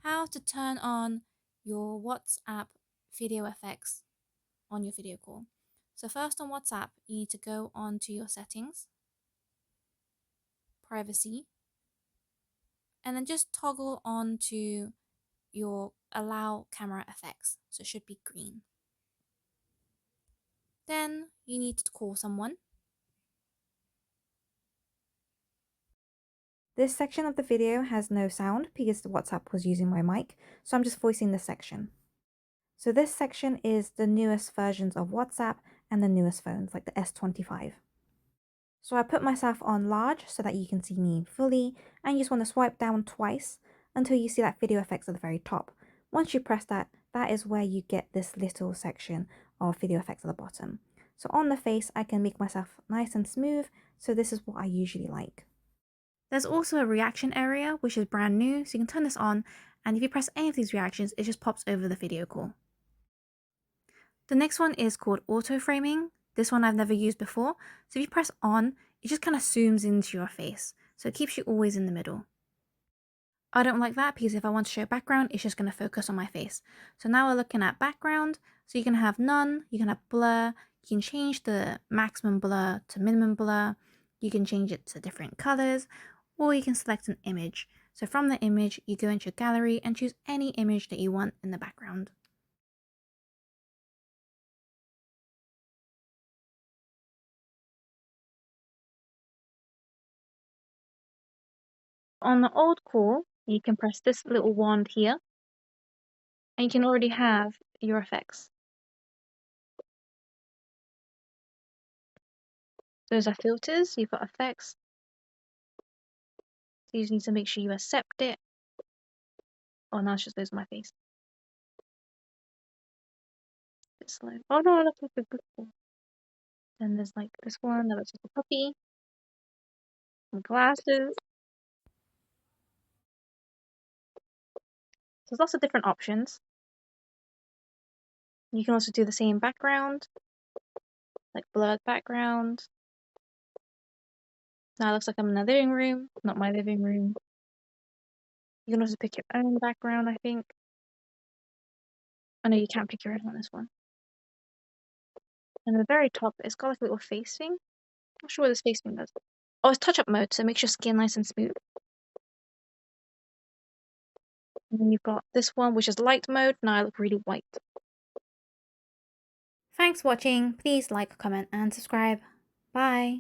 how to turn on your WhatsApp video effects on your video call. So first on WhatsApp, you need to go on to your settings, privacy, and then just toggle on to your allow camera effects. So it should be green. Then you need to call someone. This section of the video has no sound because the WhatsApp was using my mic, so I'm just voicing this section. So this section is the newest versions of WhatsApp and the newest phones, like the S25. So I put myself on large so that you can see me fully, and you just want to swipe down twice until you see that video effects at the very top. Once you press that, that is where you get this little section of video effects at the bottom. So on the face, I can make myself nice and smooth, so this is what I usually like. There's also a reaction area, which is brand new, so you can turn this on, and if you press any of these reactions, it just pops over the video call. The next one is called auto framing. This one I've never used before, so if you press on, it just kind of zooms into your face, so it keeps you always in the middle. I don't like that because if I want to show background, it's just going to focus on my face. So now we're looking at background, so you can have none, you can have blur, you can change the maximum blur to minimum blur, you can change it to different colors, or you can select an image. So from the image, you go into your gallery and choose any image that you want in the background. On the old call, you can press this little wand here, and you can already have your effects. Those are filters, you've got effects. So you just need to make sure you accept it. Oh, now it's just those on my face. Bit slow. Oh no, it looks like a good one. Then there's like this one that looks like a puppy. Some glasses. So there's lots of different options. You can also do the same background, like blurred background. Now it looks like I'm in a living room, not my living room. You can also pick your own background, I think. Oh no, you can't pick your own on this one. And at the very top, it's got like a little face thing. Not sure what this face thing does. Oh, it's touch-up mode, so it makes your skin nice and smooth. And then you've got this one, which is light mode. Now I look really white. Thanks for watching. Please like, comment, and subscribe. Bye.